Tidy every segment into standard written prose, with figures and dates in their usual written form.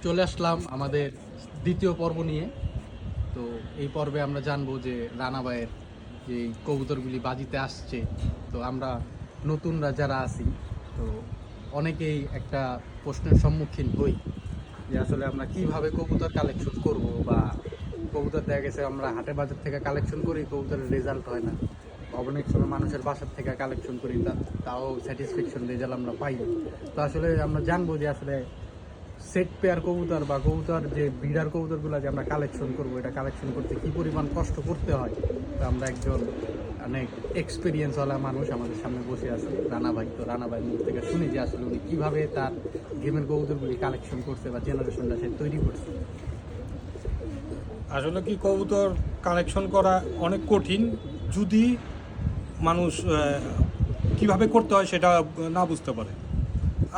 চলে আসলাম আমাদের দ্বিতীয় পর্ব নিয়ে। তো এই পর্বে আমরা জানবো যে রানা ভাইয়ের যে কবুতরগুলি বাজিতে আসছে। তো আমরা নতুনরা যারা আছি, তো অনেকেই একটা প্রশ্নের সম্মুখীন হই যে আসলে আমরা কিভাবে কবুতর কালেকশন করব, বা কবুতর দেখা গেছে আমরা হাটে বাজার থেকে কালেকশন করি, কবুতরের রেজাল্ট হয় না। অনেক সময় মানুষের বাসার থেকে কালেকশন করি, তাও স্যাটিসফ্যাকশন রেজাল্ট আমরা পাই না। তো আসলে আমরা জানবো যে আসলে সেট পেয়ার কবুতর বা কবুতর যে ব্রিডার কবুতরগুলো যে আমরা কালেকশন করবো, এটা কালেকশন করতে কী পরিমাণ কষ্ট করতে হয়। তো আমরা একজন অনেক এক্সপিরিয়েন্সওয়ালা মানুষ আমাদের সামনে বসে আছে, রানা ভাই। তো রানা ভাইয়ের মুখ থেকে শুনি যে আসলে উনি কীভাবে তার গেমের কবুতরগুলি কালেকশন করছে বা জেনারেশনটা সে তৈরি করছে। আসলে কি কবুতর কালেকশন করা অনেক কঠিন, যদি মানুষ কিভাবে করতে হয় সেটা না বুঝতে পারে।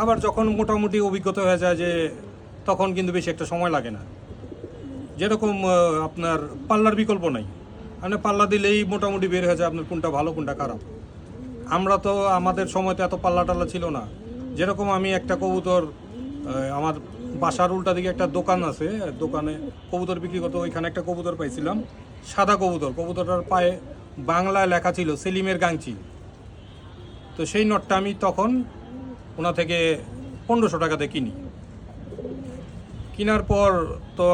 আবার যখন মোটামুটি অভিজ্ঞতা হয়ে যায় যে তখন কিন্তু বেশি একটা সময় লাগে না। যেরকম আপনার পাল্লার বিকল্প নাই, মানে পাল্লা দিলেই মোটামুটি বের হয়ে যায় আপনার কোনটা ভালো কোনটা খারাপ। আমরা তো আমাদের সময় তো এত পাল্লা টাল্লা ছিল না। যেরকম আমি একটা কবুতর, আমার বাসার উল্টা দিকে একটা দোকান আছে, দোকানে কবুতর বিক্রি করতো, ওইখানে একটা কবুতর পাইছিলাম, সাদা কবুতর। কবুতরটার পায়ে বাংলায় লেখা ছিল সেলিমের গাংচি। তো সেই নটটা আমি তখন ওনা থেকে 1500 টাকাতে কিনি। কেনার পর তো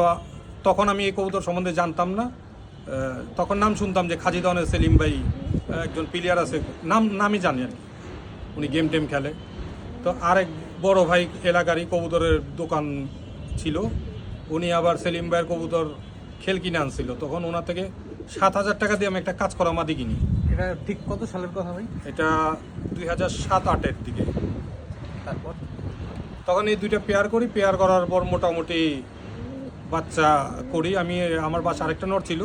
তখন আমি এই কবুতর সম্বন্ধে জানতাম না। তখন নাম শুনতাম যে খাজিদনের সেলিম ভাই একজন প্লেয়ার আছে, নামই জানি আর কি, উনি গেম টেম খেলে। তো আরেক বড় ভাই এলাকারই কবুতরের দোকান ছিল, উনি আবার সেলিম ভাইয়ের কবুতর খেল কিনে আনছিল। তখন ওনার থেকে 7000 টাকা দিয়ে আমি একটা কাজ করা মাদি কিনি। এটা ঠিক কত সালের কথা ভাই? এটা 2007-08-এর দিকে। তারপর তখন এই দুইটা পেয়ার করি, পেয়ার করার পর মোটামুটি বাচ্চা করি। আমি আমার বাসা আরেকটা নর ছিল,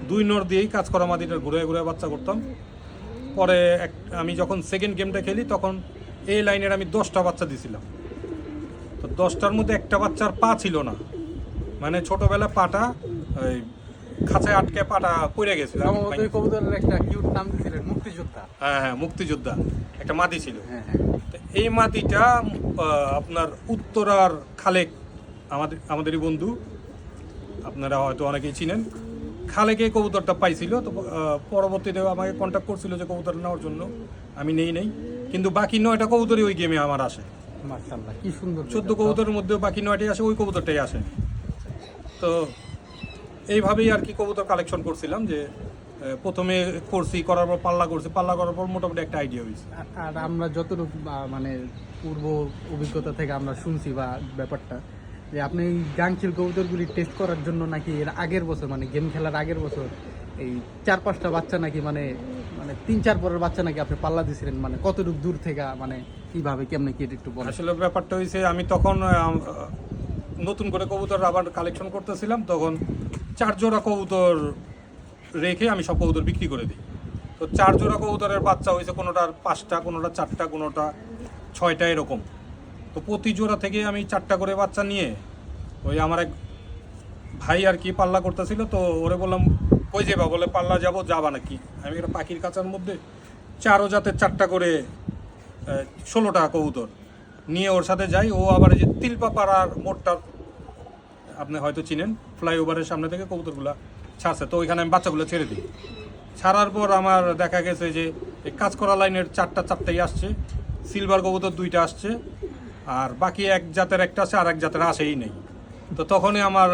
2 নর দিয়েই কাজ করা মাদিটা ঘুরে ঘুরে বাচ্চা করতাম। পরে আমি যখন সেকেন্ড গেমটা খেলি তখন এই লাইনের আমি 10টা বাচ্চা দিছিলাম। তো 10টার মধ্যে একটা বাচ্চার পা ছিল না, মানে ছোটবেলা পাটা ওই খাঁচায় আটকে পাটা পড়ে গেছিল। কবুতরের একটা কিউট নাম দিয়েছিলেন মুক্তিযোদ্ধা। হ্যাঁ, মুক্তিযোদ্ধা একটা মাদি ছিল। হ্যাঁ। তো এই মাদিটা আপনার উত্তরার খালেক, আমাদেরই বন্ধু, আপনারা হয়তো অনেকেই চিনেন। খালেকে কবুতরটা পাইছিল। তো পরবর্তীতে আমাকে কন্ট্যাক্ট করছিল যে কবুতর নেওয়ার জন্য, আমি নেই। কিন্তু বাকি 9টা কবুতরই ওই গেমে আমার আসে। মাশাআল্লাহ, কি সুন্দর। 14 কবুতরের মধ্যেও বাকি 9টাই আসে, ওই কবুতরটাই আসে। তো এইভাবেই আর কি কবুতর কালেকশন করছিলাম, যে প্রথমে করার পর পাল্লা করছি, পাল্লা করার পর মোটামুটি একটা আইডিয়া হয়েছে। আর আমরা যতটুকু মানে পূর্ব অভিজ্ঞতা থেকে আমরা শুনছি বা ব্যাপারটা, যে আপনি এই গাংচিল কবুতরগুলি টেস্ট করার জন্য নাকি এর আগের বছর, মানে গেম খেলার আগের বছর, এই 4-5টা বাচ্চা নাকি মানে 3-4 পরের বাচ্চা নাকি আপনি পাল্লা দিয়েছিলেন, মানে কতটুকু দূর থেকে, মানে কিভাবে কেমনে কি একটু বলেন। আসলে ব্যাপারটা হয়েছে, আমি তখন নতুন করে কবুতর আবার কালেকশন করতেছিলাম, তখন 4 জোড়া কবুতর রেখে আমি সব কবুতর বিক্রি করে দিই। তো 4 জোড়া কবুতরের বাচ্চা হয়েছে, কোনোটার 5টা, কোনোটা 4টা, কোনোটা 6টা, এরকম। তো প্রতি জোড়া থেকে আমি 4টা করে বাচ্চা নিয়ে, ওই আমার এক ভাই আর কি পাল্লা করতেছিল, তো ওরে বললাম কই যাবা, বলে পাল্লা যাবা নাকি। আমি একটা পাখির কাছার মধ্যে 4 জাতের 4টা করে 16টা কবুতর নিয়ে ওর সাথে যাই। ও আবার এই যে তিলপাপাড়ার মোড়টা আপনি হয়তো চিনেন, ফ্লাইওভারের সামনে থেকে কবুতরগুলা ছাড়ছে, তো ওইখানে আমি বাচ্চাগুলো ছেড়ে দিই। ছাড়ার পর আমার দেখা গেছে যে এই কাজ করা লাইনের 4টাই আসছে, সিলভার কবুতর 2টা আসছে, আর বাকি এক জাতের একটা আছে, আর এক জাতের আসেই নেই। তো তখনই আমার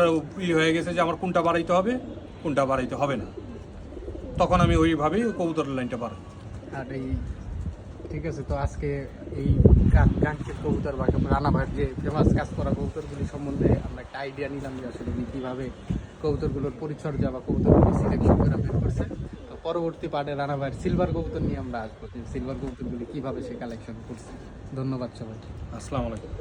হয়ে গেছে যে আমার কোনটা বাড়াইতে হবে, কোনটা বাড়াইতে হবে না। তখন আমি ওইভাবেই কবুতরের লাইনটা বাড়াই। আর এই ঠিক আছে, তো আজকে এই গাংচিল কবুতর বা রানা ভাইয়ের যে ফেমাস কাজ করা কবুতরগুলি সম্বন্ধে আমরা একটা আইডিয়া নিলাম যে আসলে উনি কীভাবে কবুতরগুলোর পরিচর্যা বা কবুতরগুলো সিলেকশন করে বের করছে। তো পরবর্তী পার্টে রানা ভাইয়ের সিলভার কবুতর নিয়ে আমরা আসবো, সিলভার কবুতরগুলি কীভাবে সে কালেকশন করছে। ধন্যবাদ সবাই, আসসালামু আলাইকুম।